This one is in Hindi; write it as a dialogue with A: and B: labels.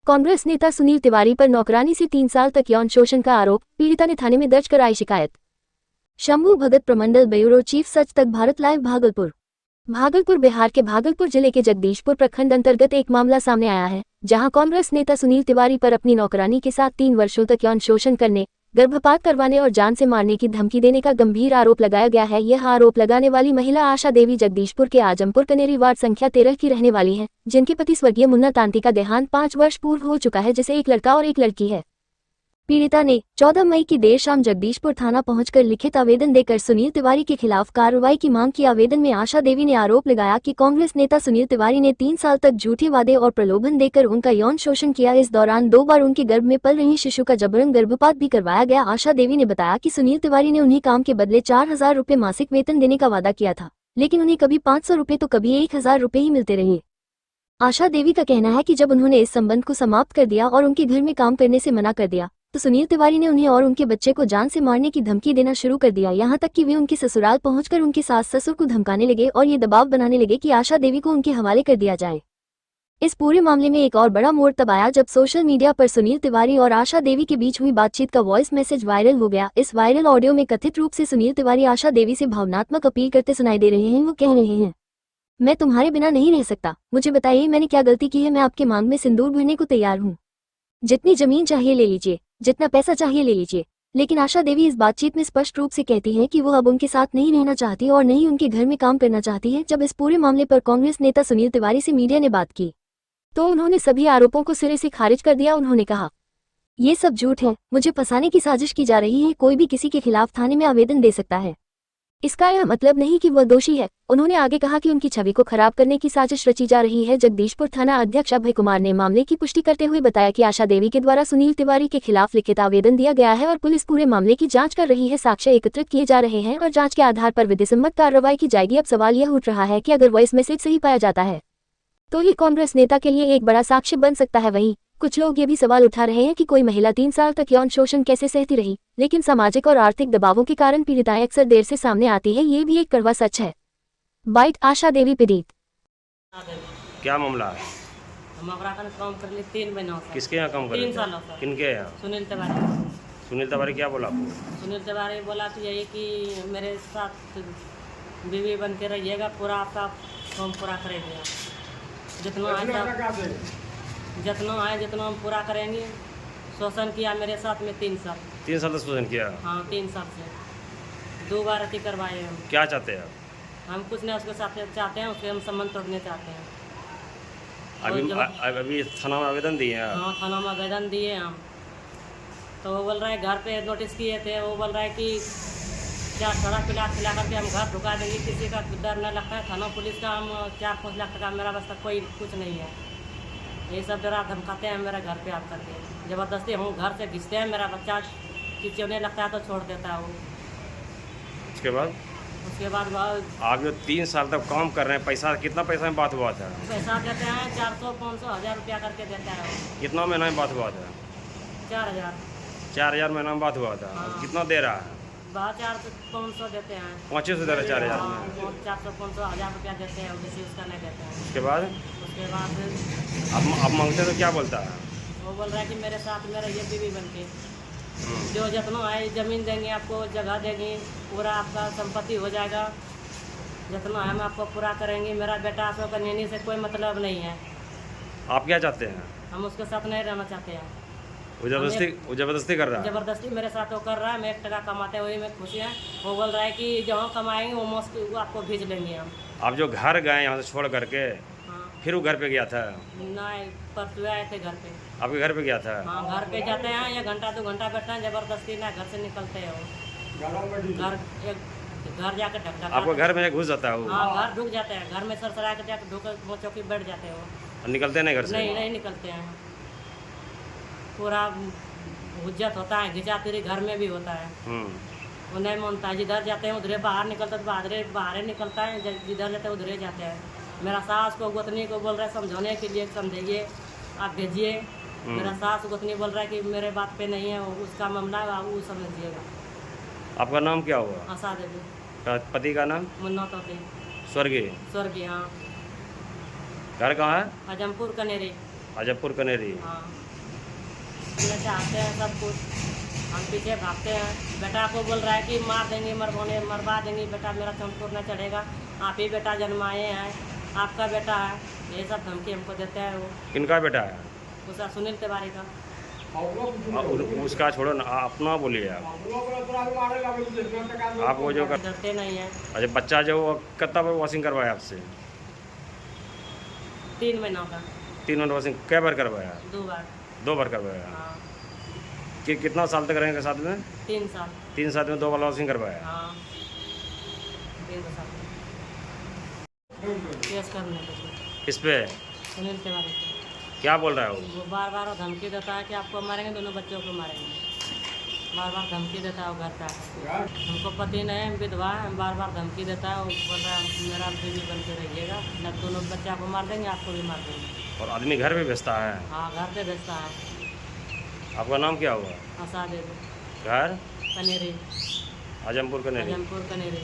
A: कांग्रेस नेता सुनील तिवारी पर नौकरानी से 3 साल तक यौन शोषण का आरोप, पीड़िता ने थाने में दर्ज कराई शिकायत। शंभू भगत प्रमंडल ब्यूरो चीफ सच तक भारत लाइव भागलपुर बिहार के भागलपुर जिले के जगदीशपुर प्रखंड अंतर्गत एक मामला सामने आया है, जहां कांग्रेस नेता सुनील तिवारी पर अपनी नौकरानी के साथ 3 वर्षों तक यौन शोषण करने, गर्भपात करवाने और जान से मारने की धमकी देने का गंभीर आरोप लगाया गया है। यह आरोप लगाने वाली महिला आशा देवी जगदीशपुर के आजमपुर कनेरी वार्ड संख्या 13 की रहने वाली है, जिनके पति स्वर्गीय मुन्ना तांती का देहांत 5 वर्ष पूर्व हो चुका है, जिसे एक लड़का और एक लड़की है। पीड़िता ने 14 मई की देर शाम जगदीशपुर थाना पहुंचकर लिखित आवेदन देकर सुनील तिवारी के खिलाफ कार्रवाई की मांग की। आवेदन में आशा देवी ने आरोप लगाया कि कांग्रेस नेता सुनील तिवारी ने 3 साल तक झूठे वादे और प्रलोभन देकर उनका यौन शोषण किया। इस दौरान 2 बार उनके गर्भ में पल रही शिशु का जबरन गर्भपात भी करवाया गया। आशा देवी ने बताया कि सुनील तिवारी ने उन्हें काम के बदले 4000 रुपये मासिक वेतन देने का वादा किया था, लेकिन उन्हें कभी 500 रुपये तो कभी 1000 रुपये ही मिलते रहे। आशा देवी का कहना है कि जब उन्होंने इस संबंध को समाप्त कर दिया और उनके घर में काम करने से मना कर दिया, तो सुनील तिवारी ने उन्हें और उनके बच्चे को जान से मारने की धमकी देना शुरू कर दिया। यहाँ तक कि वे उनके ससुराल पहुंचकर उनके सास ससुर को धमकाने लगे और ये दबाव बनाने लगे कि आशा देवी को उनके हवाले कर दिया जाए। इस पूरे मामले में एक और बड़ा मोड़ तब आया जब सोशल मीडिया पर सुनील तिवारी और आशा देवी के बीच हुई बातचीत का वॉइस मैसेज वायरल हो गया। इस वायरल ऑडियो में कथित रूप से सुनील तिवारी आशा देवी से भावनात्मक अपील करते सुनाई दे रहे हैं। वो कह रहे हैं, मैं तुम्हारे बिना नहीं रह सकता, मुझे बताइए मैंने क्या गलती की है, मैं आपके मांग में सिंदूर भरने को तैयार हूँ, जितनी जमीन चाहिए ले लीजिए, जितना पैसा चाहिए ले लीजिए। लेकिन आशा देवी इस बातचीत में स्पष्ट रूप से कहती हैं कि वो अब उनके साथ नहीं रहना चाहती और नहीं उनके घर में काम करना चाहती है। जब इस पूरे मामले पर कांग्रेस नेता सुनील तिवारी से मीडिया ने बात की, तो उन्होंने सभी आरोपों को सिरे से खारिज कर दिया। उन्होंने कहा, ये सब झूठ है, मुझे फंसाने की साजिश की जा रही है, कोई भी किसी के खिलाफ थाने में आवेदन दे सकता है, इसका यह मतलब नहीं कि वह दोषी है। उन्होंने आगे कहा कि उनकी छवि को खराब करने की साजिश रची जा रही है। जगदीशपुर थाना अध्यक्ष अभय कुमार ने मामले की पुष्टि करते हुए बताया कि आशा देवी के द्वारा सुनील तिवारी के खिलाफ लिखित आवेदन दिया गया है और पुलिस पूरे मामले की जांच कर रही है, साक्ष्य एकत्रित किए जा रहे हैं और जांच के आधार पर विधिसम्मत कार्रवाई की जाएगी। अब सवाल यह उठ रहा है कि अगर वॉइस मैसेज सही पाया जाता है तो ये कांग्रेस नेता के लिए एक बड़ा साक्ष्य बन सकता है। वहीं कुछ लोग ये भी सवाल उठा रहे हैं कि कोई महिला 3 साल तक यौन शोषण कैसे सहती रही, लेकिन सामाजिक और आर्थिक दबावों के कारण पीड़िताएं अक्सर देर से सामने आती है। ये भी एक कड़वा सच है। बाइट आशा देवी पीड़ित।
B: क्या मामला है?
C: हम काम कर लिए 3 महीनों से।
B: किसके यहाँ काम कर रहे थे?
C: 3 सालों से।
B: किनके यहाँ?
C: सुनील तिवारी।
B: सुनील तिवारी क्या बोला आपको?
C: सुनील तिवारी बोला कि यही कि मेरे साथ बीवी बन के रहिएगा, पूरा आपका काम पूरा करेंगे, जितना आए जितना हम पूरा करेंगे। शोषण किया मेरे साथ में 3 साल।
B: 3 साल तक शोषण किया?
C: हाँ, 3 साल से 2 बार अति करवाए हम।
B: क्या चाहते हैं
C: हम कुछ नहीं उसके साथ चाहते हैं, उसके हम संबंध तोड़ने चाहते हैं।
B: अभी थाना में आवेदन दिए हैं?
C: हाँ, थाना में आवेदन दिए हम। तो वो बोल रहा है घर पे नोटिस किए थे, वो बोल रहा है कि क्या शराब खिला करके हम घर ढुका देंगे, किसी का डर न लगता है। थाना पुलिस का हम 4-5 लाख टका, मेरा बस तक कोई कुछ नहीं है। ये सब डरा धमकाते हैं मेरा घर पे आप करके, ज़बरदस्ती हम घर से घिसते हैं। मेरा बच्चा खिंचने लगता है तो छोड़ देता है वो।
B: उसके बाद आप जो 3 साल तक काम कर रहे हैं, पैसा कितना पैसा में बात हुआ था?
C: पैसा देते हैं 400-500 हज़ार रुपया करके देता है वो।
B: कितना महीना में बात हुआ था?
C: 4000
B: महीना में बात हुआ था।
C: हाँ।
B: कितना दे रहा है?
C: 400-500 देते हैं।
B: 500 दे रहा है 4000 में?
C: 400-500 हज़ार रुपया देते हैं, जैसे उसका नहीं देते हैं।
B: उसके बाद आप मांगते तो क्या बोलता है?
C: वो बोल रहा है कि मेरे साथ में रहिए बीवी बन के, जो जितना आए ज़मीन देंगे आपको, जगह देंगे, पूरा आपका संपत्ति हो जाएगा, जितना है हम आपको पूरा करेंगे। मेरा बेटा आपको कन्यानी से कोई मतलब नहीं है।
B: आप क्या चाहते हैं?
C: हम उसके साथ नहीं रहना चाहते हैं।
B: वो जबरदस्ती कर रहा है?
C: ज़बरदस्ती मेरे साथ वो कर रहा है। मैं 1 टका कमाते हुए मैं खुश है। वो बोल रहा है कि जहाँ कमाएंगे वो मस्त आपको भेज लेंगे हम।
B: आप जो घर गए यहाँ से छोड़ करके,
C: हाँ,
B: फिर वो घर पे गया था?
C: नहीं, परसों आए थे घर पे।
B: आपके घर पे गया था?
C: हाँ, घर पे जाते हैं, 1 घंटा 2 घंटा बैठते हैं, ज़बरदस्ती ना घर से निकलते हैं वो। घर जाकर ढक
B: आपको घर में घुस जाता है वो?
C: हाँ, घर ढुक जाते हैं, घर में सरसरा के जाकर ढुक चौकी बैठ जाते हैं वो।
B: निकलते नहीं घर से?
C: नहीं निकलते हैं। पूरा हुज्जत होता है, घिचातिरी घर में भी होता है। वो नहीं मानता है, जिधर जाते हैं उधरे बाहर निकलता है, तो बाहर निकलता है, जिधर जाते हैं उधरे जाते हैं। मेरा सास को गोतनी को बोल रहा है समझाने के लिए, समझाइए आप भेजिए। मेरा सास गोतनी बोल रहा है कि मेरे बात पे नहीं है, उसका मामला है, वो समझिएगा।
B: आपका नाम क्या हुआ?
C: आशा देवी।
B: पति का नाम?
C: मुन्ना तांती।
B: स्वर्गीय?
C: स्वर्गीय, हाँ।
B: घर कहाँ है?
C: आजमपुर कनेरी।
B: आजमपुर कनेरी।
C: हाँ, ये चाहते हैं सब कुछ, हम पीछे भागते हैं। बेटा को बोल रहा है कि मार देंगे, मरवा देंगे, बेटा मेरा चौंतपुर न चढ़ेगा, आप ही बेटा जन्माए हैं, आपका बेटा है, ये सब धमकी हमको देते हैं। वो
B: किनका बेटा है?
C: उसका सुनील तिवारी का।
B: उसका छोड़ो ना, अपना बोलिए आप वो जो
C: डरते नहीं है।
B: अच्छा बच्चा जो कितना बार वॉशिंग करवाया आपसे?
C: 3 महीनों का।
B: 3 बार वॉशिंग कै बार करवाया?
C: 2 बार।
B: 2 बार करवाया।
C: हाँ,
B: कि कितना साल तक रहेंगे साथ में?
C: 3 साल।
B: 3 साल में 2 बार वॉशिंग करवाया।
C: हाँ, 3 साल केस करने को
B: इस पे
C: सुनील तिवारी को।
B: क्या बोल रहा है
C: वो बार बार धमकी देता है कि आपको मारेंगे, दोनों बच्चों को मारेंगे, बार बार धमकी देता है। वो घर पे आकर हमको पति नहीं, विधवा है, बार बार धमकी देता है। वो बोल रहा है मेरा बीवी बन के रहिएगा, न दोनों बच्चा को मार देंगे, आपको भी मार देंगे।
B: और आदमी घर पे भेजता है?
C: हाँ, घर पे भेजता है।
B: आपका नाम क्या हुआ?
C: आशा देवी,
B: घर
C: कनेरी,
B: आजमपुर कनेरी।
C: आजमपुर कनेरी।